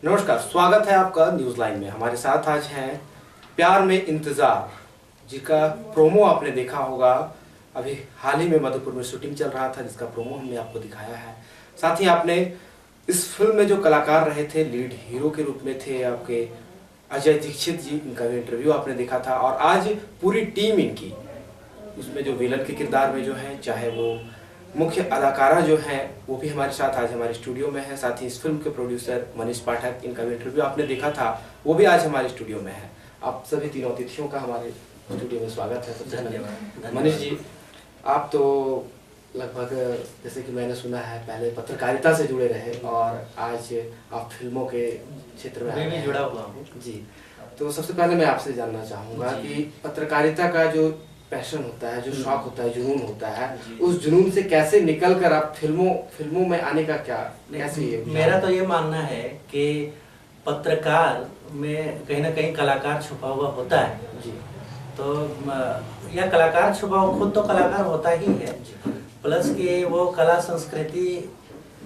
नमस्कार, स्वागत है आपका न्यूज लाइन में। हमारे साथ आज हैं प्यार में इंतजार, जिसका प्रोमो आपने देखा होगा। अभी हाल ही में मधुपुर में शूटिंग चल रहा था, जिसका प्रोमो हमने आपको दिखाया है। साथ ही आपने इस फिल्म में जो कलाकार रहे थे, लीड हीरो के रूप में थे आपके अजय दीक्षित जी, इनका भी इंटरव्यू आपने देखा था। और आज पूरी टीम इनकी, उसमें जो विलन के किरदार में जो है, चाहे वो मुख्य अदाकारा जो हैं, वो भी हमारे साथ आज हमारे स्टूडियो में है। साथ ही इस फिल्म के प्रोड्यूसर मनीष पाठक, इनका भी इंटरव्यू आपने देखा था, वो भी आज हमारे स्टूडियो में है। आप सभी तीनों अतिथियों का हमारे स्टूडियो में स्वागत है। सबसे धन्यवाद। मनीष जी, आप तो लगभग, जैसे कि मैंने सुना है, पहले पत्रकारिता से जुड़े रहे और आज आप फिल्मों के क्षेत्र में भी जुड़ा हुआ हूँ जी। तो सबसे पहले मैं आपसे जानना चाहूँगा कि पत्रकारिता का जो पैशन होता है, जो शौक होता है, जुनून होता है, उस जुनून से कैसे निकलकर आप फिल्मों में आने का क्या, कैसे ये? मेरा तो ये मानना है कि पत्रकार में कहीं ना कहीं कलाकार छुपा हुआ होता है जी। तो यह कलाकार छुपा हुआ खुद तो कलाकार होता ही है, प्लस कि वो कला संस्कृति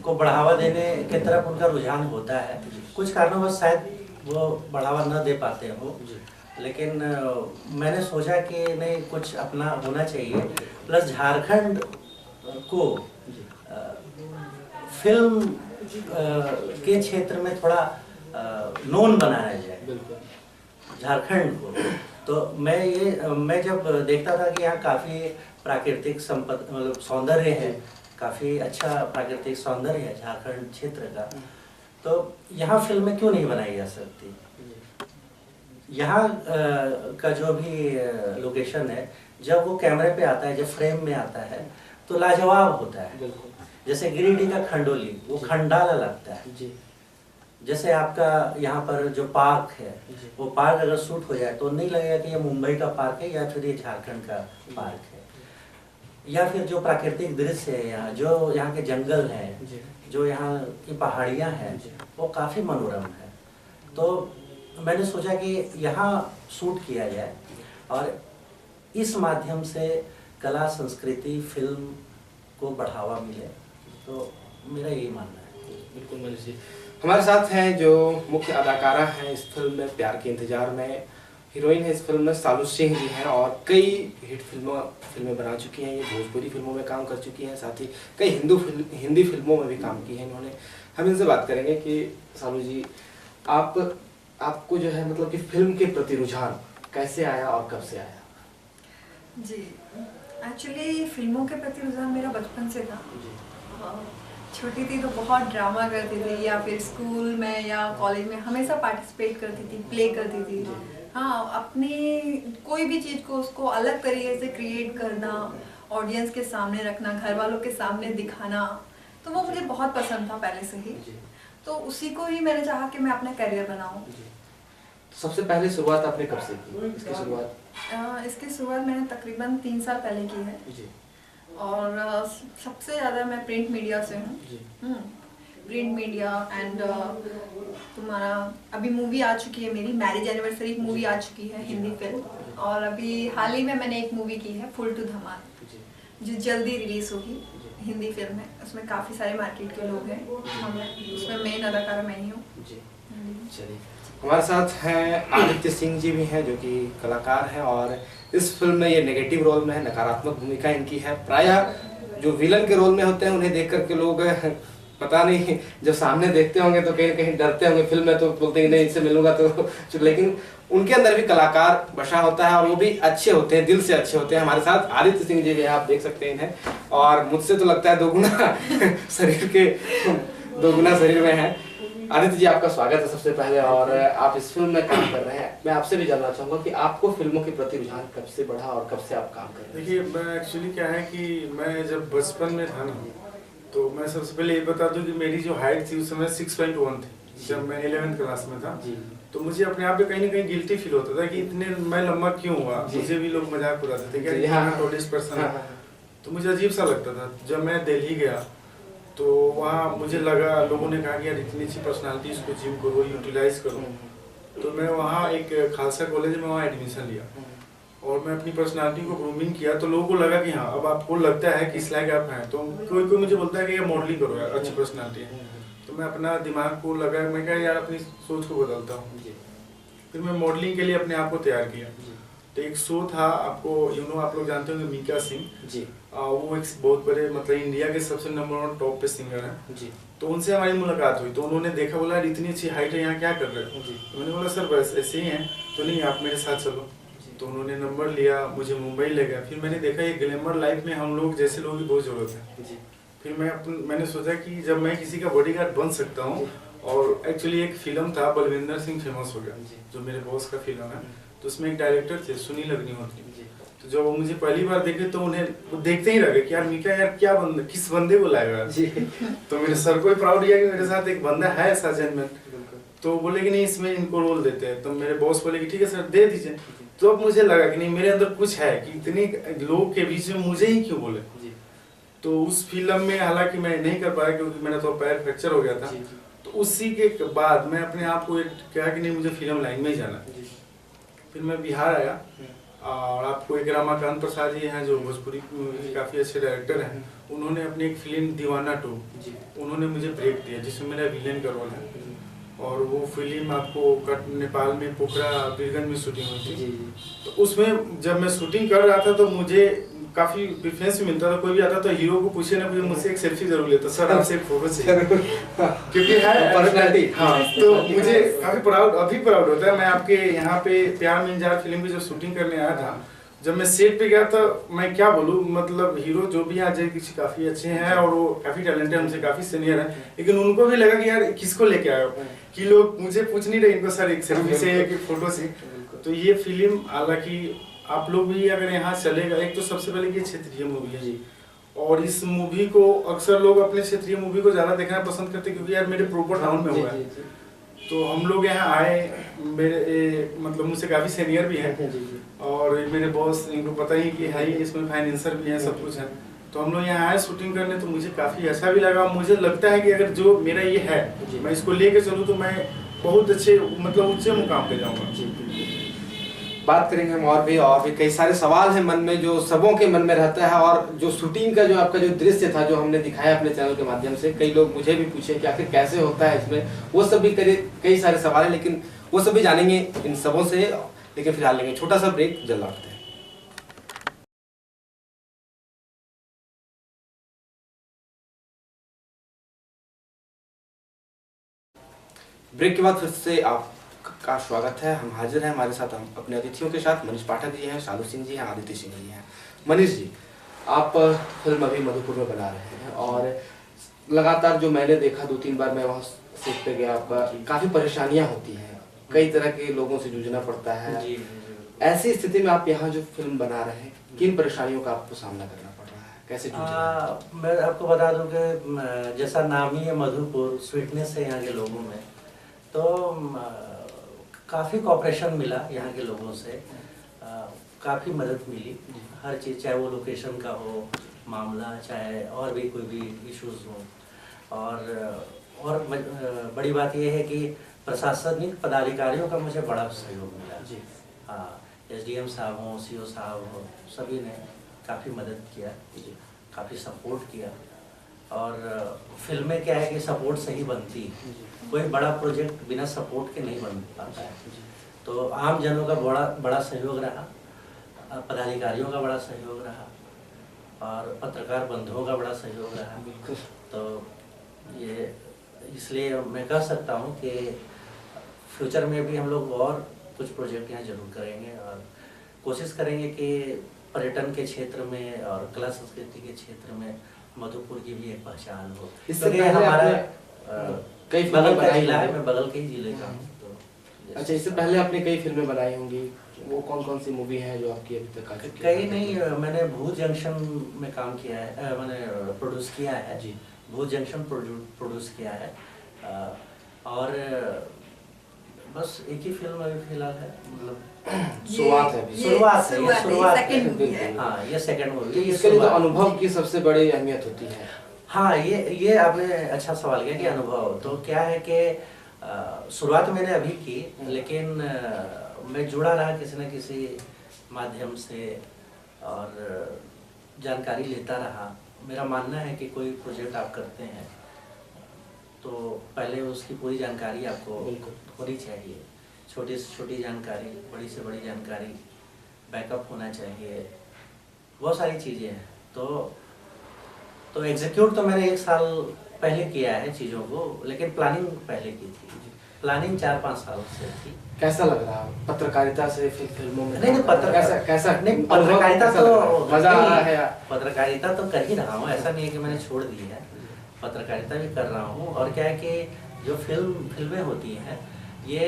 को बढ़ावा देने की तरफ उनका रुझान होता है। कुछ कारणों शायद वो बढ़ावा न दे पाते हो, लेकिन मैंने सोचा कि नहीं, कुछ अपना होना चाहिए। प्लस झारखंड को फिल्म के क्षेत्र में थोड़ा नोन बनाया जाए, झारखंड को। तो मैं जब देखता था कि यहाँ काफ़ी प्राकृतिक संपत्ति, मतलब सौंदर्य है, काफ़ी अच्छा प्राकृतिक सौंदर्य है झारखंड क्षेत्र का, तो यहाँ फिल्में क्यों नहीं बनाई जा सकती। यहाँ का जो भी लोकेशन है, जब वो कैमरे पे आता है, जब फ्रेम में आता है, तो लाजवाब होता है। जैसे गिरिडीह का खंडोली, वो खंडाला लगता है। जैसे आपका यहाँ पर जो पार्क है, वो पार्क अगर शूट हो जाए तो नहीं लगेगा कि ये मुंबई का पार्क है या फिर ये झारखंड का पार्क है। या फिर जो प्राकृतिक दृश्य है यहाँ, जो यहाँ के जंगल हैं, जो यहाँ की पहाड़ियाँ हैं, वो काफ़ी मनोरम है। तो मैंने सोचा कि यहाँ शूट किया जाए और इस माध्यम से कला संस्कृति फिल्म को बढ़ावा मिले, तो मेरा यही मानना है। बिल्कुल मनीष जी। हमारे साथ हैं जो मुख्य अदाकारा हैं इस फिल्म में, प्यार के इंतजार में। हीरोइन है इस फिल्म में सालू सिंह जी हैं और कई हिट फिल्में बना चुकी हैं। ये भोजपुरी फिल्मों में काम कर चुकी हैं, साथ ही कई हिंदी फिल्मों में भी काम की है इन्होंने। हम इनसे बात करेंगे कि सालू जी, आपको जो है, मतलब कि फिल्म के प्रति रुझान कैसे आया और कब से आया? जी, एक्चुअली फिल्मों के प्रति रुझान मेरा बचपन से था। छोटी थी तो बहुत ड्रामा करती थी, या फिर स्कूल में या कॉलेज में हमेशा पार्टिसिपेट करती थी, प्ले करती थी। हाँ, अपनी कोई भी चीज़ को उसको अलग तरीके से क्रिएट करना, ऑडियंस के सामने रखना, घर वालों के सामने दिखाना, तो वो मुझे बहुत पसंद था पहले से ही। तो उसी को ही मैंने चाहा कि मैं अपना करियर बनाऊं। सबसे पहले शुरुआत आपने कब से की इसकी शुरुआत? इसकी शुरुआत मैंने तकरीबन 3 साल पहले की है जी। और सबसे ज़्यादा मैं प्रिंट मीडिया से हूँ। प्रिंट मीडिया एंड तुम्हारा अभी मूवी आ चुकी है, मेरी मैरिज एनिवर्सरी मूवी आ चुकी है, हिंदी फिल्म। और अभी हाल ही में मैंने एक मूवी की है, फुल टू धमाल, जो जल्दी रिलीज होगी, हिंदी फिल्म है। उसमें काफ़ी सारे मार्केट के लोग हैं, उसमें मेन अदाकारा मैं ही हूँ। चलिए, हमारे साथ हैं आदित्य सिंह जी भी हैं, जो कि कलाकार हैं और इस फिल्म में ये नेगेटिव रोल में है, नकारात्मक भूमिका इनकी है। प्रायः जो विलन के रोल में होते हैं उन्हें देख करके लोग पता नहीं, जब सामने देखते होंगे तो कहीं कहीं डरते होंगे, फिल्म में तो बोलते हैं नहीं इनसे मिलूंगा तो लेकिन उनके अंदर भी कलाकार बसा होता है और वो भी अच्छे होते हैं, दिल से अच्छे होते हैं। हमारे साथ आदित्य सिंह जी भी आप देख सकते हैं इन्हें, और मुझसे तो लगता है दोगुना शरीर में है। आदित्य जी, आपका स्वागत है सबसे पहले, और आप इस फिल्म में काम कर रहे हैं। मैं आपसे भी जानना चाहूंगा कि आपको फिल्मों के प्रति रुझान कब से बढ़ा और कब से आप काम कर रहे हैं? देखिए, मैं एक्चुअली क्या है कि मैं जब बचपन में था ना, तो मैं सबसे पहले ये बता दूं कि मेरी जो हाइट थी उस समय 6.1 थी जब मैं 11th क्लास में था। तो मुझे अपने आप पे कहीं ना कहीं गिल्टी फील होता था कि इतने मैं लंबा क्यों हुआ। मुझे भी लोग मजाक उड़ाते थे कि मैं टॉलेस्ट पर्सन है, तो मुझे अजीब सा लगता था। जब मैं दिल्ली गया तो वहाँ मुझे लगा, लोगों ने कहा कि यार इतनी अच्छी पर्सनालिटी, इसको जिम करो, यूटिलाइज करो। तो मैं वहाँ एक खालसा कॉलेज में वहाँ एडमिशन लिया और मैं अपनी पर्सनालिटी को ग्रूमिंग किया। तो लोगों को लगा कि हाँ, अब आपको लगता है कि इस लायक आप हैं। तो कोई मुझे बोलता है कि ये मॉडलिंग करो यार, अच्छी पर्सनालिटी है। तो मैं अपना दिमाग को लगा, मैं कहा यार अपनी सोच को बदलता हूँ। फिर मैं मॉडलिंग के लिए अपने आप को तैयार किया। तो एक शो था, आपको आप लोग जानते होंगे मीका सिंह जी। वो एक बहुत बड़े मतलब इंडिया के सबसे नंबर 1 टॉप पे सिंगर है जी। तो उनसे हमारी मुलाकात हुई, तो उन्होंने देखा, बोला इतनी अच्छी हाइट है, यहाँ क्या कर रहे हो? तो मैंने बोला सर बस ऐसे ही हैं। तो नहीं, आप मेरे साथ चलो। तो उन्होंने नंबर लिया, मुझे मुंबई ले गया। फिर मैंने देखा ये ग्लैमर लाइफ में हम लोग जैसे लोगों की बहुत जरूरत है जी। फिर मैंने सोचा कि जब मैं किसी का बॉडीगार्ड बन सकता हूँ, और एक्चुअली एक फिल्म था बलविंदर सिंह फेमस हो गया जो मेरे बॉस का फिल्म है, तो उसमें एक डायरेक्टर थे सुनील अग्निहोत्री। तो जब वो मुझे पहली बार देखे तो उन्हें वो देखते ही रह गए कि यार मीका यार क्या बंदा, किस बंदे को लाएगा जी। तो मेरे सर को भी प्राउड किया कि मेरे साथ एक बंदा है ऐसा जेन्युइन। तो बोले कि नहीं इसमें इनको रोल देते हैं। तो मेरे बॉस बोले कि ठीक है सर दे दीजिए। तो अब मुझे लगा कि नहीं मेरे अंदर कुछ है कि इतने लोग के बीच में मुझे ही क्यों बोले। तो उस फिल्म में हालांकि मैं नहीं कर पाया क्योंकि मेरा तो पैर फ्रैक्चर हो गया था। तो उसी के बाद मैं अपने आप को कहा कि नहीं मुझे फिल्म लाइन में ही जाना। फिर मैं बिहार आया, और आपको एक रमाकांत प्रसाद जी हैं जो भोजपुरी के काफ़ी अच्छे डायरेक्टर हैं, उन्होंने अपनी एक फिल्म दीवाना 2 उन्होंने मुझे ब्रेक दिया जिसमें मेरा विलेन का रोल है। और वो फिल्म आपको नेपाल में पोखरा बीरगंज में शूटिंग हुई थी। तो उसमें जब मैं शूटिंग कर रहा था तो मुझे काफ़ी प्रेफरेंस मिलता था, कोई भी आता तो हीरो को पूछे ना पूछे मुझसे एक सेल्फी जरूर लेता, सर आपसे एक फोटो चाहिए क्योंकि है पर्सनैलिटी। हाँ, तो मुझे काफ़ी प्राउड, अभी प्राउड होता है। मैं आपके यहाँ पे प्यार में इंतजार फिल्म की जो शूटिंग करने आया था, जब मैं सेट पे गया तो मैं क्या बोलूँ, मतलब हीरो जो भी आ जाए किसी काफ़ी अच्छे हैं और वो काफ़ी टैलेंटेड, हमसे काफ़ी सीनियर है, लेकिन उनको भी लगा कि यार किसको लेके आए हो, कि लोग मुझे पूछ नहीं रहे इनको सर एक सेल्फी से एक फोटो से। तो ये फिल्म हालांकि आप लोग भी अगर यहाँ चलेगा, एक तो सबसे पहले ये क्षेत्रीय मूवी है जी, और इस मूवी को अक्सर लोग अपने क्षेत्रीय मूवी को ज़्यादा देखना पसंद करते क्योंकि यार मेरे प्रॉपर टाउन में हुआ है। तो हम लोग यहाँ आए, मेरे मतलब मुझसे काफ़ी सीनियर भी हैं और मेरे बॉस इनको पता ही कि है ही, इसमें फाइनेंसर भी हैं, सब कुछ है। तो हम लोग यहाँ आए शूटिंग करने, तो मुझे काफ़ी अच्छा भी लगा। मुझे लगता है कि अगर जो मेरा ये है मैं इसको लेके चलूँ तो मैं बहुत अच्छे मतलब ऊंचे मुकाम पे जाऊँगा। बात करेंगे हम और भी कई सारे सवाल हैं मन में जो सबों के मन में रहता है। और जो शूटिंग का जो आपका जो दृश्य था जो हमने दिखाया अपने चैनल के माध्यम से, कई लोग मुझे भी पूछे कि आखिर कैसे होता है इसमें, वो सब भी कई सारे सवाल हैं, लेकिन वो सब भी जानेंगे इन सबों से। लेकिन फिलहाल लेंगे छोटा सा ब्रेक, जल्द लौटते हैं। ब्रेक के बाद फिर से आपका स्वागत है। हम हाजिर हैं, हमारे साथ हम अपने अतिथियों के साथ मनीष पाठक जी हैं, शालू सिंह जी हैं, आदित्य सिंह जी हैं। मनीष जी, आप फिल्म अभी मधुपुर में बना रहे हैं और लगातार जो मैंने देखा 2-3 बार मैं वहाँ सेट पे गया, आपका काफ़ी परेशानियाँ होती हैं, कई तरह के लोगों से जूझना पड़ता है। ऐसी स्थिति में आप यहाँ जो फिल्म बना रहे हैं, किन परेशानियों का आपको सामना करना पड़ रहा है, कैसे जूझ रहे हैं? मैं आपको बता दूं कि जैसा नाम ही है मधुपुर, स्वीटनेस है यहाँ के लोगों में, तो काफ़ी कोऑपरेशन मिला यहाँ के लोगों से, काफ़ी मदद मिली हर चीज़, चाहे वो लोकेशन का हो मामला, चाहे और भी कोई भी इश्यूज हो। और बड़ी बात यह है कि प्रशासनिक पदाधिकारियों का मुझे बड़ा सहयोग मिला जी। हाँ, SDM साहब हों, CO साहब हों, सभी ने काफ़ी मदद किया, काफ़ी सपोर्ट किया। और फिल्में क्या है कि सपोर्ट से ही बनती है, कोई बड़ा प्रोजेक्ट बिना सपोर्ट के नहीं बन पाता है। तो आम जनों का बड़ा सहयोग रहा, पदाधिकारियों का बड़ा सहयोग रहा, और पत्रकार बंधुओं का बड़ा सहयोग रहा। तो ये इसलिए मैं कह सकता हूँ कि फ्यूचर में भी हम लोग और कुछ प्रोजेक्ट यहाँ जरूर करेंगे और कोशिश करेंगे कि पर्यटन के क्षेत्र में और कला संस्कृति के क्षेत्र में मधुपुर की भी एक पहचान हो। इससे हमारा कई बगल का जिला है, मैं बगल के ही जिले का हूँ। तो अच्छा, इससे पहले आपने कई फिल्में बनाई होंगी, वो कौन कौन सी मूवी है जो आपकी अभी तक आ चुकी है? कई नहीं, मैंने भूत जंक्शन में काम किया है, मैंने प्रोड्यूस किया है जी, भूत जंक्शन प्रोड्यूस किया है। और बस एक ही फिल्म अभी फिलहाल है, मतलब शुरुआत है, हाँ ये सेकंड मूवी। इसके लिए तो अनुभव की सबसे बड़ी अहमियत होती है। हाँ, ये आपने अच्छा सवाल किया कि अनुभव, तो क्या है कि शुरुआत मैंने अभी की, लेकिन मैं जुड़ा रहा किसी न किसी माध्यम से और जानकारी लेता रहा। मेरा मानना है कि कोई प्रोजेक्ट आप करते हैं तो पहले उसकी पूरी जानकारी आपको बिल्कुल। होनी चाहिए। छोटी से छोटी जानकारी, बड़ी से बड़ी जानकारी, बैकअप होना चाहिए, बहुत सारी चीज़ें हैं। तो एग्जीक्यूट तो मैंने 1 साल पहले किया है चीज़ों को, लेकिन प्लानिंग पहले की थी। प्लानिंग 4-5 साल से थी। कैसा लग रहा है पत्रकारिता से फिल्मों में? नहीं, कैसा नहीं, पत्रकारिता तो मजा आ रहा है या? पत्रकारिता तो कर ही रहा हूँ, ऐसा नहीं है कि मैंने छोड़ दी है। पत्रकारिता भी कर रहा हूँ। और क्या है कि जो फिल्में होती हैं, ये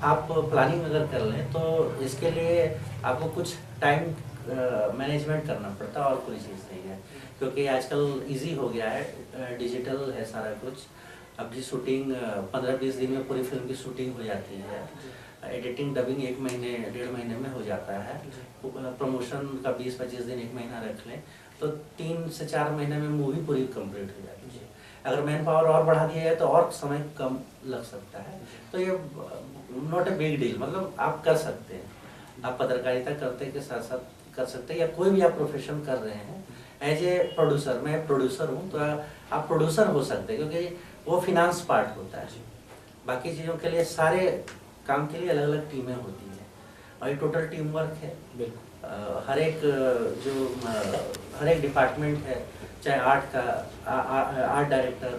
आप प्लानिंग अगर कर लें तो इसके लिए आपको कुछ टाइम मैनेजमेंट करना पड़ता है, और कोई चीज़ नहीं है। क्योंकि आजकल इजी हो गया है, डिजिटल है सारा कुछ। अब जी शूटिंग 15-20 दिन में पूरी फिल्म की शूटिंग हो जाती है। एडिटिंग डबिंग 1 महीने 1.5 महीने में हो जाता है। प्रमोशन का 20-25 दिन 1 महीना रख लें तो 3 से 4 महीने में मूवी पूरी कंप्लीट हो जाती है। अगर मैन पावर और बढ़ा दिया जाए तो और समय कम लग सकता है। तो ये नॉट ए बिग डील, मतलब आप कर सकते हैं। आप पत्रकारिता करते के साथ साथ कर सकते हैं, या कोई भी आप प्रोफेशन कर रहे हैं एज ए प्रोड्यूसर। मैं प्रोड्यूसर हूँ, तो आप प्रोड्यूसर हो सकते हैं, क्योंकि वो फिनांस पार्ट होता है। बाकी चीज़ों के लिए, सारे काम के लिए अलग अलग टीमें होती हैं, और ये टोटल टीम वर्क है। बिल्कुल। हर एक डिपार्टमेंट है, चाहे आर्ट डायरेक्टर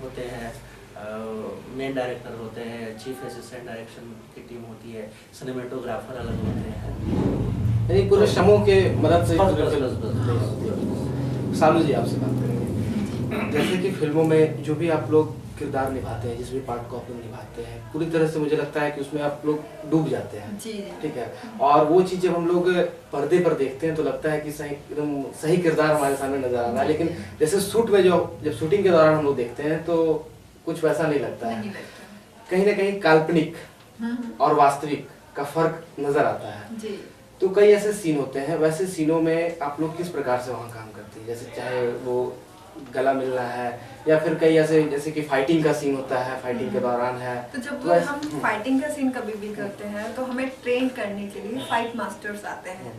होते हैं, मेन डायरेक्टर होते हैं, चीफ असिस्टेंट डायरेक्शन की टीम होती है, सिनेमेटोग्राफर अलग होते हैं। यानी पूरे समूह के मदद से बस। सालू जी आपसे बात करेंगे। जैसे कि फिल्मों में जो भी आप लोग किरदार निभाते हैं, जिस भी पार्ट को आप लोग निभाते हैं, पूरी तरह से मुझे लगता है कि उसमें आप लोग डूब जाते हैं। जी। ठीक है। और वो चीज़ जब हम लोग पर्दे पर देखते हैं तो लगता है कि सही, एकदम सही किरदार हमारे सामने नजर आ रहा है। लेकिन जैसे शूट में जब शूटिंग के दौरान हम लोग देखते हैं तो कुछ वैसा नहीं लगता है। कहीं ना कहीं काल्पनिक और वास्तविक का फर्क नजर आता है। जी। तो कई ऐसे सीन होते हैं, वैसे सीनों में आप लोग किस प्रकार से वहाँ काम करती है? जैसे चाहे वो गला मिलना है, या फिर कई ऐसे जैसे कि फाइटिंग का सीन होता है, फाइटिंग के दौरान है। तो जब हम फाइटिंग का सीन कभी भी करते हैं तो हमें ट्रेन करने के लिए फाइट मास्टर्स आते हैं।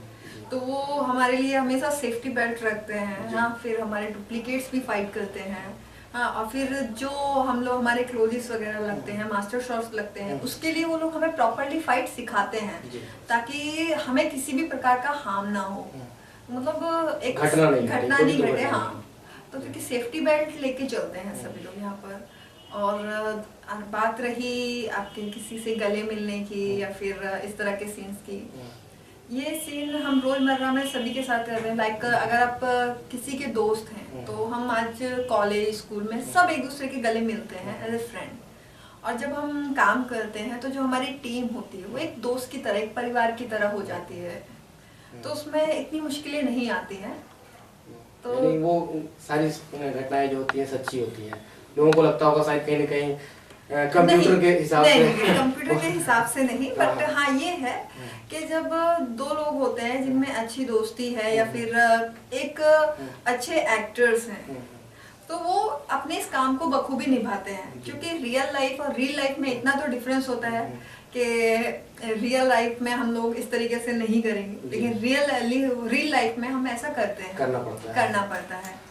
तो वो हमारे लिए हमेशा सेफ्टी बेल्ट रखते हैं। हाँ, फिर हमारे डुप्लीकेट्स भी फाइट करते हैं। हाँ, और फिर जो हम लोग हमारे क्लोजेस वगैरह लगते हैं, मास्टर शॉट्स लगते हैं, उसके लिए वो लोग हमें प्रॉपर्ली फाइट सिखाते हैं, ताकि हमें किसी भी प्रकार का हार्म ना हो, मतलब एक घटना नहीं घटे। हाँ, तो क्योंकि सेफ्टी बेल्ट लेके चलते हैं सभी लोग यहाँ पर। और बात रही आपके किसी से गले मिलने की या फिर इस तरह के सीन्स की, ये सीन हम रोजमर्रा में सभी के साथ कर रहे हैं। लाइक अगर आप किसी के दोस्त हैं तो हम आज कॉलेज स्कूल में सब एक दूसरे के गले मिलते हैं एज ए फ्रेंड। और जब हम काम करते हैं तो जो हमारी टीम होती है वो एक दोस्त की तरह, एक परिवार की तरह हो जाती है। तो उसमें इतनी मुश्किलें नहीं आती हैं। तो वो सारी घटनाएं जो होती हैं सच्ची होती हैं। लोगों को लगता होगा शायद कहीं ना कहीं कंप्यूटर के हिसाब से। नहीं, कंप्यूटर के हिसाब से नहीं, बट हाँ ये है कि जब 2 लोग होते हैं जिनमें अच्छी दोस्ती है या फिर एक अच्छे एक्टर्स हैं, तो वो अपने इस काम को बखूबी निभाते हैं। क्योंकि रियल लाइफ और रियल लाइफ में इतना तो डिफरेंस होता है कि रियल लाइफ में हम लोग इस तरीके से नहीं करेंगे, लेकिन रियल लाइफ में हम ऐसा करते हैं, करना पड़ता है।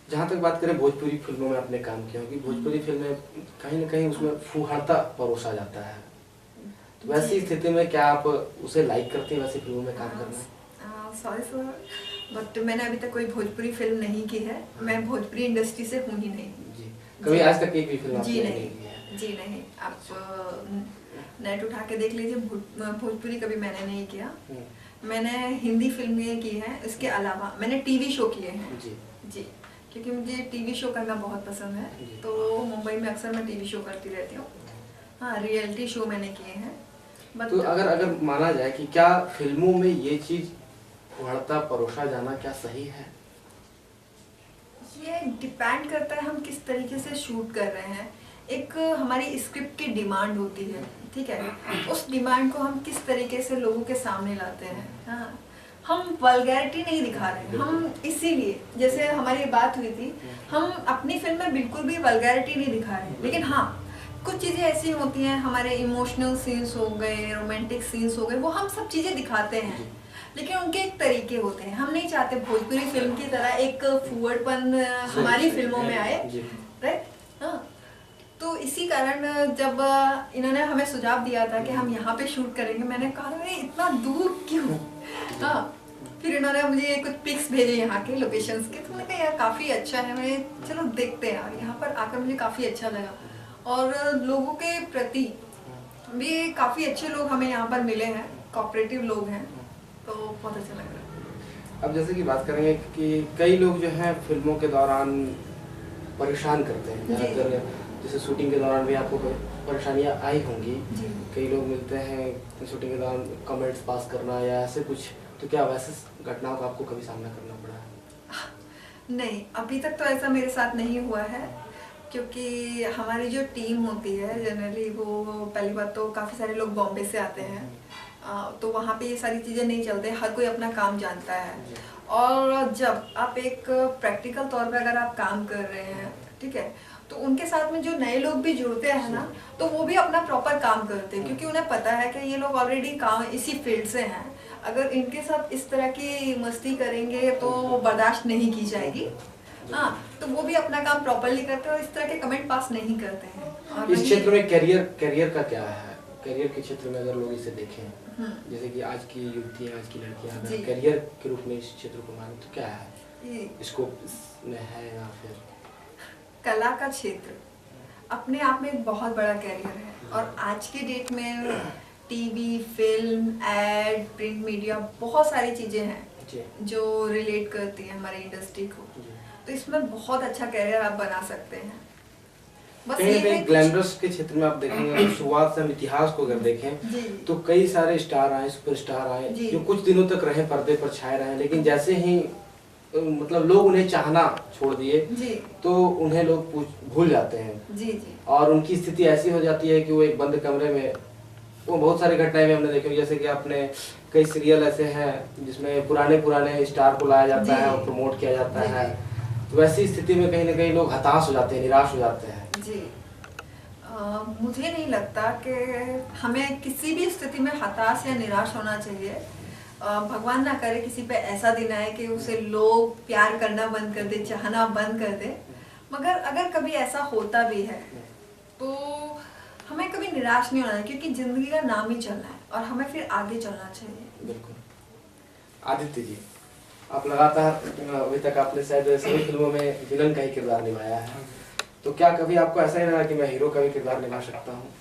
जहाँ तक बात करें भोजपुरी फिल्मों में आपने काम किया होगी, भोजपुरी फिल्में कहीं ना कहीं उसमें फूहड़ता परोसा जाता है। तो वैसी स्थिति में क्या आप उसे लाइक करते हैं, वैसी फिल्मों में काम करना? सॉरी सर, बट मैंने अभी तक कोई भोजपुरी फिल्म नहीं की है। मैं भोजपुरी इंडस्ट्री से हूँ ही नहीं। जी। कभी आज तक एक भी फिल्म आपने नहीं की है? जी नहीं। आप नेट उठा के देख लीजिए, भोजपुरी कभी मैंने नहीं किया। मैंने हिंदी फिल्में की हैं, इसके अलावा मैंने टीवी शो किए हैं। जी, क्योंकि मुझे टीवी शो करना बहुत पसंद है, तो मुंबई में अक्सर मैं टीवी शो करती रहती हूँ। हाँ, रियलिटी शो मैंने किए हैं। तो अगर माना जाए कि क्या फिल्मों में ये चीज फूहड़ता परोसा जाना क्या सही है? ये डिपेंड करता है हम किस तरीके से शूट कर रहे हैं। एक हमारी स्क्रिप्ट की डिमांड होती है, ठीक है, उस डिमांड को हम किस तरीके से लोगों के सामने लाते हैं। हाँ, हम वल्गैरिटी नहीं दिखा रहे हैं। हम इसीलिए, जैसे हमारी बात हुई थी, हम अपनी फिल्म में बिल्कुल भी वल्गैरिटी नहीं दिखा रहे हैं, लेकिन हाँ कुछ चीज़ें ऐसी होती हैं, हमारे इमोशनल सीन्स हो गए, रोमांटिक सीन्स हो गए, वो हम सब चीज़ें दिखाते हैं, लेकिन उनके एक तरीके होते हैं। हम नहीं चाहते भोजपुरी फिल्म की तरह एक फूहड़पन हमारी फिल्मों में आए, राइट? हाँ, इसी कारण जब इन्होंने हमें सुझाव दिया था कि हम यहाँ पे शूट करेंगे, मैंने कहा अरे इतना दूर क्यों। हाँ, फिर इन्होंने मुझे कुछ पिक्स भेजे यहाँ के लोकेशंस के, तो मैंने कहा यार काफ़ी अच्छा है, मैं चलो देखते हैं यार। यहाँ पर आकर मुझे काफ़ी अच्छा लगा और लोगों के प्रति भी काफ़ी अच्छे लोग हमें यहाँ पर मिले हैं, कोऑपरेटिव लोग हैं, तो बहुत अच्छा लग रहा है। अब जैसे कि बात करेंगे कि कई लोग जो हैं फिल्मों के दौरान परेशान करते हैं, ज़्यादातर जैसे शूटिंग के दौरान भी आपको परेशानियाँ आई होंगी। कई लोग मिलते हैं शूटिंग के दौरान कमेंट्स पास करना या ऐसे कुछ, तो क्या वैसे घटनाओं का आपको कभी सामना करना पड़ा है? नहीं, अभी तक तो ऐसा मेरे साथ नहीं हुआ है, क्योंकि हमारी जो टीम होती है जनरली वो पहली बात तो काफ़ी सारे लोग बॉम्बे से आते हैं, तो वहाँ पे ये सारी चीज़ें नहीं चलते, हर कोई अपना काम जानता है। और जब आप एक प्रैक्टिकल तौर पे अगर आप काम कर रहे हैं, ठीक है, तो उनके साथ में जो नए लोग भी जुड़ते हैं ना, तो वो भी अपना प्रॉपर काम करते हैं, क्योंकि उन्हें पता है कि ये लोग ऑलरेडी काम इसी फील्ड से हैं। अगर इनके साथ इस तरह की मस्ती करेंगे तो बर्दाश्त नहीं की जाएगी। हाँ, तो वो भी अपना काम प्रॉपरली करते हैं और इस तरह के कमेंट पास नहीं करते हैं। और इस क्षेत्र में करियर का क्या है? करियर के क्षेत्र में अगर लोग इसे देखें, जैसे कि आज की युवतियाँ, आज की लड़कियाँ अगर करियर के रूप में इस क्षेत्र को माने तो क्या है, स्कोप में है या फिर? कला का क्षेत्र अपने आप में एक बहुत बड़ा करियर है, और आज के डेट में TV, film, ad, print media, बहुत सारी चीज़ें हैं जो रिलेट करती हैं हमारी इंडस्ट्री को, तो इसमें बहुत अच्छा करियर आप बना सकते हैं। बस ये ग्लैमरस के क्षेत्र में आप देखेंगे, शुरुआत से हम इतिहास को अगर देखें तो कई सारे स्टार आए, सुपरस्टार आए, जो कुछ दिनों तक रहे, पर्दे पर छाए रहे, लेकिन जैसे ही मतलब लोग उन्हें चाहना छोड़ दिए तो उन्हें लोग भूल जाते हैं और उनकी स्थिति ऐसी हो जाती है कि वो एक बंद कमरे में, वो बहुत सारी घटनाएं भी हमने देखी, जैसे कि आपने कई सीरियल ऐसे हैं जिसमें पुराने स्टार को लाया जाता है और प्रमोट किया जाता है, तो वैसी स्थिति में कहीं ना कहीं लोग हताश हो जाते हैं, निराश हो जाते हैं। जी, मुझे नहीं लगता कि हमें किसी भी स्थिति में हताश या निराश होना चाहिए। भगवान ना करे किसी पे ऐसा दिन आए कि उसे लोग प्यार करना बंद कर दे, चाहना बंद कर दे, मगर अगर कभी ऐसा होता भी है तो हमें कभी निराश नहीं होना है, क्योंकि जिंदगी का नाम ही चलना है और हमें फिर आगे चलना चाहिए। बिल्कुल। आदित्य जी, आप लगातार अभी तक आपने शायद सभी फिल्मों में विलन का ही किरदार निभाया है, तो क्या कभी आपको ऐसा ही लगा कि मैं हीरो का भी किरदार निभा सकता हूँ?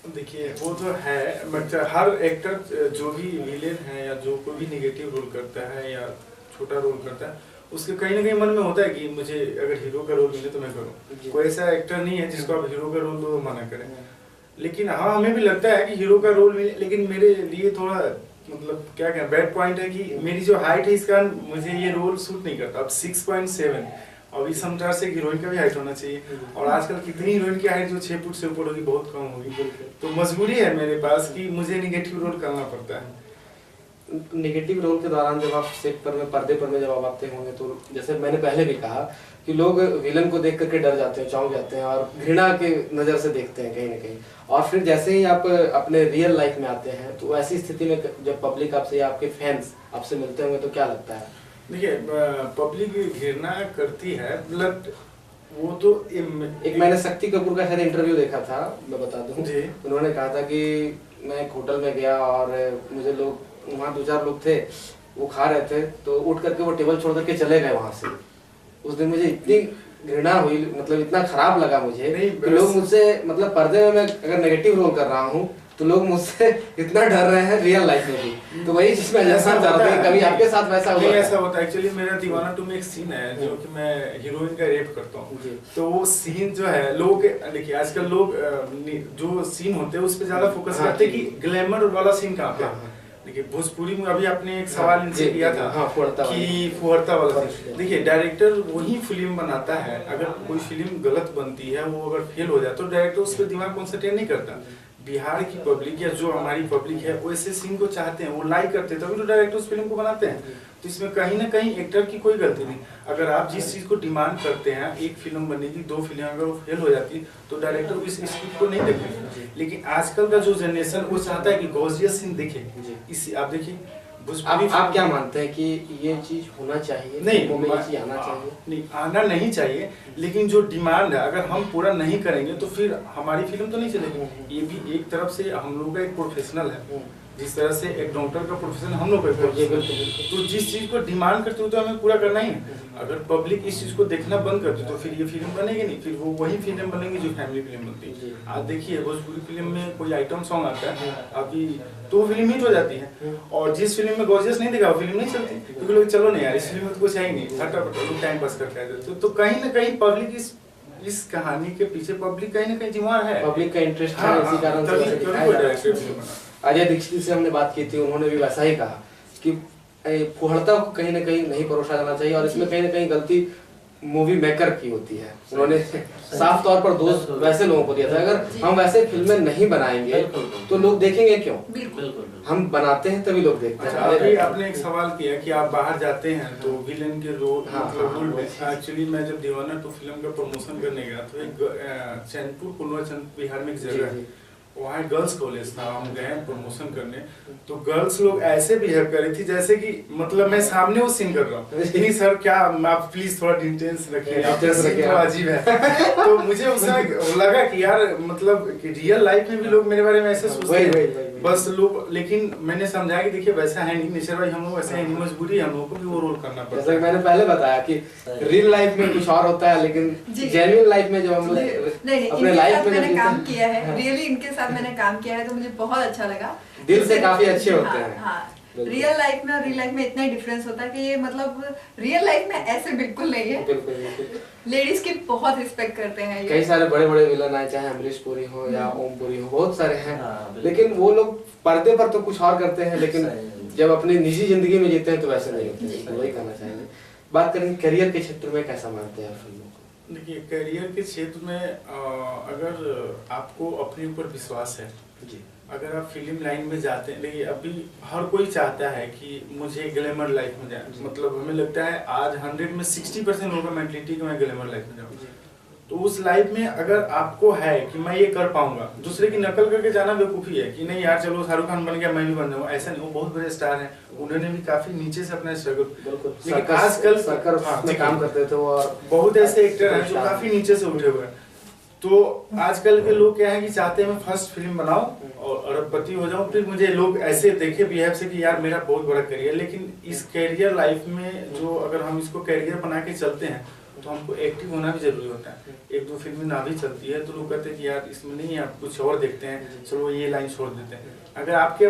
देखिए, वो तो है, बट हर एक्टर जो भी विलेन है या जो कोई भी नेगेटिव रोल करता है या छोटा रोल करता है, उसके कहीं ना कहीं मन में होता है कि मुझे अगर हीरो का रोल मिले तो मैं करूँ। कोई ऐसा एक्टर नहीं है जिसको आप हीरो का रोल दो मना करें, लेकिन हाँ हमें भी लगता है कि हीरो का रोल मिले, लेकिन मेरे लिए थोड़ा मतलब क्या कहें बैड पॉइंट है कि मेरी जो हाइट है इस कारण मुझे ये रोल सूट नहीं करता। अब 6.7, और इस समझदार से हीरोइन का भी हाइट होना चाहिए, और आजकल कितनी हीरोइन की हाइट जो 6 फुट से ऊपर होगी, बहुत कम होगी, तो मजबूरी है मेरे पास कि मुझे निगेटिव रोल करना पड़ता है। नेगेटिव रोल के दौरान जब आप सेट पर में, पर्दे पर में जब आप आते होंगे, तो जैसे मैंने पहले भी कहा कि लोग विलन को देख करके डर जाते हैं, चौंक जाते हैं और घृणा के नज़र से देखते हैं कहीं ना कहीं, और फिर जैसे ही आप अपने रियल लाइफ में आते हैं तो ऐसी स्थिति में जब पब्लिक आपसे या आपके फैंस आपसे मिलते होंगे तो क्या लगता है? देखिए, पब्लिक घृणा करती है, बट वो तो एक मैंने शक्ति कपूर का शायद इंटरव्यू देखा था, मैं बता दूं, उन्होंने कहा था कि मैं एक होटल में गया और मुझे लोग, वहाँ 2-4 लोग थे, वो खा रहे थे, तो उठ करके वो टेबल छोड़ करके चले गए वहाँ से। उस दिन मुझे इतनी घृणा हुई, मतलब इतना खराब लगा मुझे कि लोग मुझसे, मतलब पर्दे में मैं अगर नेगेटिव रोल कर रहा हूँ तो लोग मुझसे इतना डर रहे हैं रियल लाइफ में भी, तो वही चीज मैं जैसा चाहता हूँ कभी आपके साथ वैसा हुआ? ऐसा होता है एक्चुअली। मेरा दीवाना टू में एक सीन है जो कि मैं हीरोइन का रेप करता हूँ, तो वो सीन जो है लोग, देखिए आजकल लोग जो सीन होते हैं उस पर ज्यादा फोकस करते हैं कि ग्लैमर वाला सीन कहाँ पे। देखिए, भोजपुरी में अभी आपने एक सवाल इनसे किया था कि फुहरता वाला सीन, देखिए डायरेक्टर वही फिल्म बनाता है, अगर कोई फिल्म गलत बनती है, वो अगर फेल हो जाए तो डायरेक्टर उस पर दिमाग कॉन्सेंट्रेट नहीं करता। बिहार की पब्लिक या जो हमारी पब्लिक है वो ऐसे सीन को चाहते हैं, वो लाइक करते हैं, तभी तो डायरेक्टर उस फिल्म को बनाते हैं। तो इसमें कहीं ना कहीं एक्टर की कोई गलती नहीं। अगर आप जिस चीज को डिमांड करते हैं, एक फिल्म बनेगी, 2 फिल्म अगर वो फेल हो जाती तो डायरेक्टर इस स्क्रिप्ट को नहीं देखेगा। लेकिन आजकल का जो जनरेशन वो चाहता है कि गॉर्जियस सीन देखे। इस आप देखिए आप क्या मानते हैं कि ये चीज होना चाहिए? नहीं, फिल्मों में ये चीज आना चाहिए? नहीं, आना नहीं चाहिए, लेकिन जो डिमांड है अगर हम पूरा नहीं करेंगे तो फिर हमारी फिल्म तो नहीं चलेगी। ये भी एक तरफ से हम लोग का एक प्रोफेशनल है, जिस तरह से एक डॉक्टर का प्रोफेशन हम लोग का प्रोफेशन है, तो जिस चीज को डिमांड करते हो तो हमें पूरा करना ही है। अगर पब्लिक इस चीज को देखना बंद कर दे तो फिर ये फिल्म बनेगी नहीं, फिर वो वही फिल्म बनेगी जो फैमिली फिल्म बनती है। आज देखिए भोजपुरी फिल्म में कोई आइटम सॉन्ग आता है अभी तो फिल्म हिट हो जाती है, और जिस फिल्म में गॉर्जियस नहीं दिखा वो फिल्म नहीं चलती, क्योंकि लोग चलो नहीं यार इस फिल्म में तो कुछ है ही नहीं, फटाफट लोग टाइम पास करके आ जाते। तो कहीं ना कहीं पब्लिक इस कहानी के पीछे पब्लिक कहीं ना कहीं जिम्मेवार है, पब्लिक का इंटरेस्ट है, इसी कारण से। अजय दीक्षित से हमने बात की थी, उन्होंने भी वैसा ही कहा कि फुहड़ता को कहीं ना कहीं नहीं परोसा जाना चाहिए, और इसमें कहीं ना कहीं गलती मूवी मेकर की होती है। उन्होंने साफ तौर पर दोष वैसे लोगों को दिया था, अगर हम वैसे फिल्में नहीं बनाएंगे तो लोग देखेंगे क्यों? हम बनाते हैं तभी लोग देखते हैं। अभी आपने एक सवाल किया कि आप बाहर जाते हैं तो विलेन के रोल रोल में, एक्चुअली मैं जब दीवाना 2 फिल्म का प्रमोशन करने गया तो एक चैनपुर पूर्वांचल बिहार में एक जगह है, वहाँ गर्ल्स कॉलेज था, हम गए प्रमोशन करने, तो गर्ल्स लोग ऐसे बिहेव कर रही थी जैसे कि मतलब मैं सामने वो सीन कर रहा हूँ। नहीं सर क्या आप प्लीज थोड़ा डिटेंस रखिए, थोड़ा अजीब है। तो मुझे उस समय लगा कि यार मतलब कि रियल लाइफ में भी लोग मेरे बारे में ऐसे सोचते हैं बस लोग, लेकिन मैंने समझाया कि देखिए वैसा है नहीं नेचर भाई, हम लोग वैसे है, मजबूरी है हम लोगों को भी वो रोल करना पड़ता है। जैसा कि मैंने पहले बताया कि रियल लाइफ में कुछ और होता है, लेकिन जेन्युइन लाइफ में जब हम अपने लाइफ में मैंने काम किया है, रियली इनके साथ मैंने काम किया है तो मुझे बहुत अच्छा लगा। दिल से काफी अच्छे होते हैं। हाँ, रियल लाइफ में और रियल लाइफ में इतना डिफरेंस होता है कि ये मतलब रियल लाइफ में ऐसे बिल्कुल नहीं है। बिल्कुल लेडीज की बहुत रिस्पेक्ट करते हैं ये। कई सारे बड़े बड़े विलन आए, चाहे अमरीश पुरी हो या ओम पुरी हो, बहुत सारे हैं, लेकिन वो लोग पर्दे पर तो कुछ और करते हैं, लेकिन जब अपनी निजी जिंदगी में जीते हैं तो वैसे नहीं होते। वही करना चाहिए। बात करेंगे करियर के क्षेत्र में, कैसा मानते हैं फिल्मों को? देखिए करियर के क्षेत्र में अगर आपको अपने ऊपर विश्वास है जी, अगर आप फिल्म लाइन में जाते हैं, देखिए अभी हर कोई चाहता है कि मुझे ग्लैमर लाइफ में जाए, मतलब हमें लगता है आज 100 में 60% लोगों का मेंटलिटी कि मैं ग्लैमर लाइफ में जाऊँ। तो उस लाइफ में अगर आपको है कि मैं ये कर पाऊंगा, दूसरे की नकल करके जाना बेवकूफ़ी है कि नहीं यार चलो शाहरुख खान बन गया मैं भी बन जाऊंगा, ऐसा नहीं। वो बहुत बड़े स्टार हैं, उन्होंने भी काफी नीचे से अपना स्ट्रगल, लेकिन आजकल में काम करते थे और बहुत ऐसे एक्टर हैं जो काफी नीचे से उठे हुए हैं। तो आजकल के लोग क्या है कि चाहते हैं मैं फर्स्ट फिल्म बनाऊं और अरबपति हो जाऊं, फिर मुझे लोग ऐसे देखे बिहेव से कि यार मेरा बहुत बड़ा करियर। लेकिन इस करियर लाइफ में जो अगर हम इसको करियर बना के चलते हैं तो हमको एक्टिव होना भी जरूरी होता है। 1-2 फिल्में ना भी चलती है तो लोग कहते हैं कि यार इसमें नहीं है, आप कुछ और देखते हैं, चलो ये लाइन छोड़ देते हैं। अगर आपके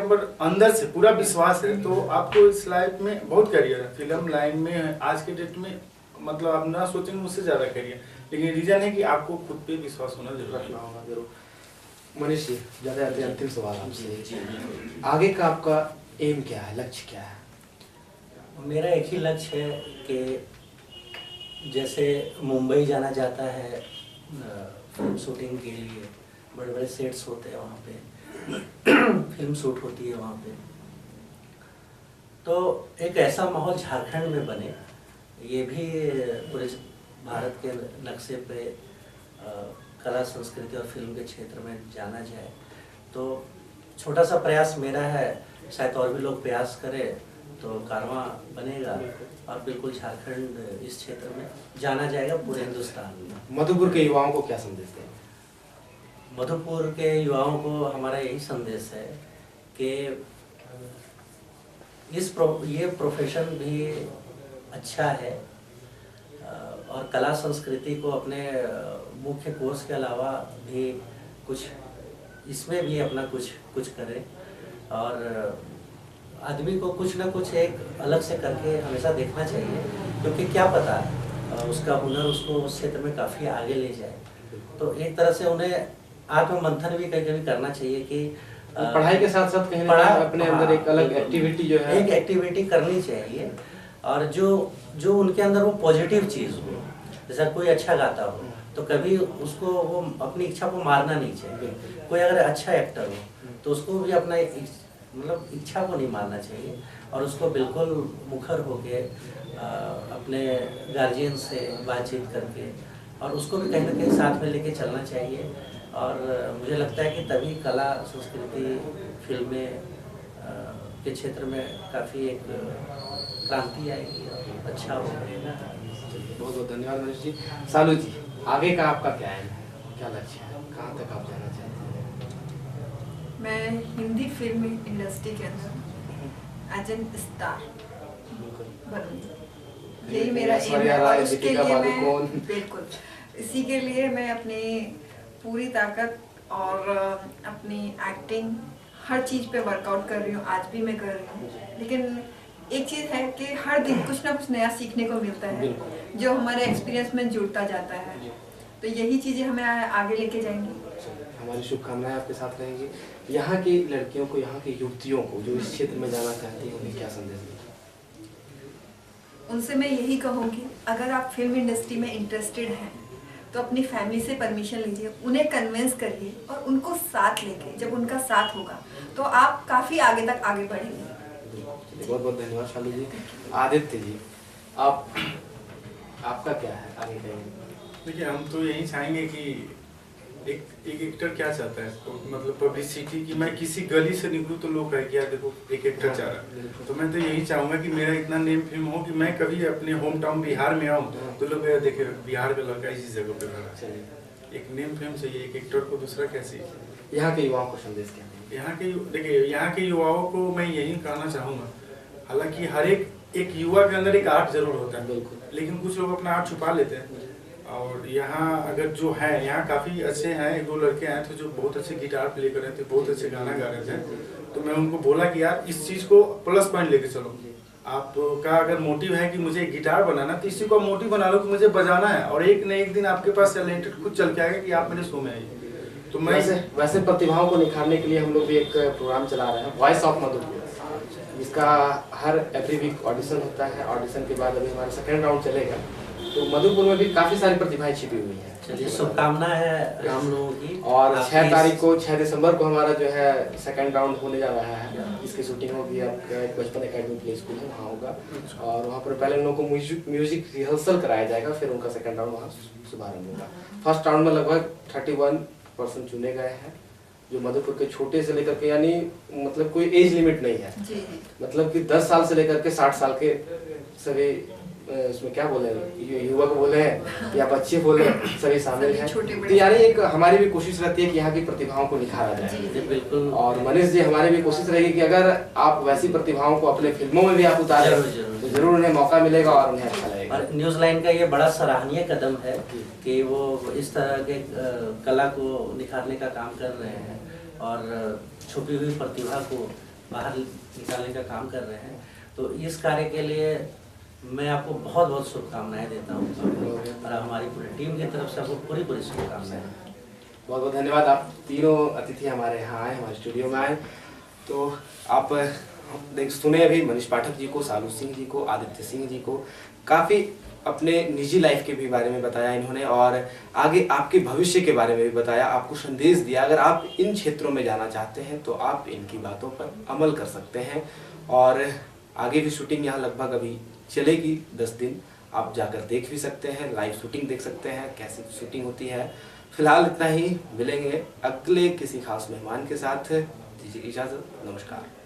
अंदर से पूरा विश्वास है तो आपको इस लाइफ में बहुत करियर है। फिल्म लाइन में आज के डेट में मतलब आप ना सोचेंगे मुझसे ज्यादा करियर, लेकिन रीजन है कि आपको खुद पे विश्वास होना जरूरी है। मनीष जी, ज्यादा अंतिम सवाल आपसे, आगे का आपका एम क्या है, लक्ष्य क्या है? मेरा एक ही लक्ष्य है कि जैसे मुंबई जाना जाता है फिल्म शूटिंग के लिए, बड़े बड़े सेट्स होते हैं वहाँ पे फिल्म शूट होती है वहाँ पे, तो एक ऐसा माहौल झारखंड में बने, ये भी पूरे भारत के नक्शे पे कला संस्कृति और फिल्म के क्षेत्र में जाना जाए। तो छोटा सा प्रयास मेरा है, शायद और भी लोग प्रयास करें तो कारवां बनेगा और बिल्कुल झारखंड इस क्षेत्र में जाना जाएगा पूरे हिंदुस्तान में। मधुपुर के युवाओं को क्या संदेश दें? मधुपुर के युवाओं को हमारा यही संदेश है कि ये प्रोफेशन भी अच्छा है और कला संस्कृति को अपने मुख्य कोर्स के अलावा भी कुछ इसमें भी अपना कुछ करें, और आदमी को कुछ ना कुछ एक अलग से करके हमेशा देखना चाहिए, क्योंकि क्या पता उसका हुनर उसको उस क्षेत्र में काफ़ी आगे ले जाए। तो एक तरह से उन्हें आत्ममंथन भी कभी कभी करना चाहिए कि पढ़ाई के साथ साथ कहीं अपने अंदर एक अलग एक्टिविटी जो है, एक एक्टिविटी करनी चाहिए, और जो उनके अंदर वो पॉजिटिव चीज़ हो। जैसा कोई अच्छा गाता हो तो कभी उसको वो अपनी इच्छा को मारना नहीं चाहिए। कोई अगर अच्छा एक्टर हो तो उसको भी अपना मतलब इच्छा को नहीं मारना चाहिए, और उसको बिल्कुल मुखर होके अपने गार्जियन से बातचीत करके और उसको भी कहीं ना कहीं साथ में लेके चलना चाहिए। और मुझे लगता है कि तभी कला संस्कृति फिल्में के क्षेत्र में काफ़ी एक क्रांति आएगी और अच्छा होगा। बहुत बहुत धन्यवाद मनीष जी। सालू जी, आगे का आपका क्या है, क्या लक्ष्य है, कहाँ तक आप जाना चाहते हैं? मैं हिंदी फिल्म इंडस्ट्री के अंदर एज एन स्टार बनूंगी, यही मेरा एम है। और उसके लिए मैं बिल्कुल इसी के लिए मैं अपनी पूरी ताकत और अपनी एक्टिंग हर चीज़ पे वर्कआउट कर रही हूँ, आज भी मैं कर रही हूँ। लेकिन एक चीज़ है कि हर दिन कुछ ना कुछ नया सीखने को मिलता है जो हमारे एक्सपीरियंस में जुड़ता जाता है, तो यही चीज़ें हमें आगे लेके जाएंगी। हमारी शुभकामनाएं आपके साथ रहेंगी। यहाँ की लड़कियों को, यहाँ की युवतियों को जो इस क्षेत्र में जाना चाहती हैं, उन्हें क्या संदेश दें? उनसे मैं यही कहूँगी, अगर आप फिल्म इंडस्ट्री में इंटरेस्टेड हैं तो अपनी फैमिली से परमिशन लीजिए, उन्हें कन्विंस करिए और उनको साथ लेके, जब उनका साथ होगा तो आप काफ़ी आगे तक आगे बढ़ेंगे। बहुत बहुत धन्यवाद शालू जी। आदित्य जी, आपका क्या है आगे का? देखिए, हम तो यही चाहेंगे कि एक एक्टर क्या चाहता है, तो मतलब पब्लिसिटी की मैं किसी गली से निकलूँ तो लोग कहे कि यार देखो एक एक्टर चाह रहा है। तो मैं तो यही चाहूँगा कि मेरा इतना नेम फिल्म हो कि मैं कभी अपने होम टाउन बिहार में आऊँ तो लोग देखे बिहार का लड़का इसी जगह पे खड़ा है। एक नेम फिल्म चाहिए एक एक्टर को, दूसरा कैसे। यहाँ के युवाओं को संदेश क्या है? यहाँ के युवाओं को मैं यही कहना चाहूँगा, हालांकि हर एक युवा के अंदर एक आर्ट जरूर होता है, लेकिन कुछ लोग अपना आर्ट छुपा लेते हैं। और यहाँ अगर जो है, यहाँ काफ़ी अच्छे हैं, एक दो लड़के आए थे जो बहुत अच्छे गिटार प्ले कर रहे थे, बहुत अच्छे गाना गा रहे थे। तो मैं उनको बोला कि यार इस चीज़ को प्लस पॉइंट लेके चलो। आपका अगर मोटिव है कि मुझे गिटार बनाना, तो इसी को मोटिव बना लो कि मुझे बजाना है, और एक न एक दिन आपके पास टैलेंटेड खुद चल के आएगा कि आप मेरे शो में आइए। तो मैं वैसे प्रतिभाओं को निखारने के लिए हम लोग भी एक प्रोग्राम चला रहे हैं, वॉइस ऑफ मधुपुर। इसका हर एवरी वीक ऑडिशन होता है। ऑडिशन के बाद अभी हमारा सेकेंड राउंड चलेगा, तो मधुपुर में भी काफ़ी सारी प्रतिभाएं छिपी हुई हैं। चलिए, शुभकामना है हम लोगों की। और 6 दिसंबर को हमारा जो है सेकंड राउंड होने जा रहा है। इसकी शूटिंग होगी आपका बचपन एकेडमी प्ले स्कूल है, वहाँ होगा। और वहाँ पर पहले उन लोगों को म्यूजिक रिहर्सल कराया जाएगा, फिर उनका सेकंड राउंड वहाँ शुभारंभ होगा। फर्स्ट राउंड में लगभग 31% चुने गए हैं, जो मधुपुर के छोटे से लेकर के, यानी मतलब कोई एज लिमिट नहीं है जी। मतलब कि 10 साल से लेकर के 60 साल के सभी, इसमें क्या बोले, युवक बोले या बच्चे बोले, सभी शामिल हैं। तो यानी एक हमारी भी कोशिश रहती है कि यहाँ की प्रतिभाओं को निखारा जाए। बिल्कुल। और मनीष जी, हमारी भी कोशिश रहेगी कि अगर आप वैसी प्रतिभाओं को अपने फिल्मों में भी आप उतारें तो जरूर उन्हें मौका मिलेगा और उन्हें अच्छा लगेगा। और न्यूज़ लाइन का ये बड़ा सराहनीय कदम है कि वो इस तरह के कला को निखारने का काम कर रहे हैं और छुपी हुई प्रतिभा को बाहर निकालने का काम कर रहे हैं। तो इस कार्य के लिए मैं आपको बहुत बहुत शुभकामनाएं देता हूँ, और हमारी पूरी टीम की तरफ से आपको पूरी शुभकामनाएं। बहुत बहुत धन्यवाद। आप तीनों अतिथि हमारे यहाँ आए, हमारे स्टूडियो में आए। तो आप सुने अभी मनीष पाठक जी को, सालू सिंह जी को, आदित्य सिंह जी को, काफ़ी अपने निजी लाइफ के भी बारे में बताया इन्होंने, और आगे आपके भविष्य के बारे में भी बताया, आपको संदेश दिया। अगर आप इन क्षेत्रों में जाना चाहते हैं तो आप इनकी बातों पर अमल कर सकते हैं। और आगे भी शूटिंग यहाँ लगभग अभी चलेगी 10 दिन, आप जाकर देख भी सकते हैं, लाइव शूटिंग देख सकते हैं कैसी शूटिंग होती है। फिलहाल इतना ही, मिलेंगे अगले किसी खास मेहमान के साथ। दीजिए इजाज़त, नमस्कार।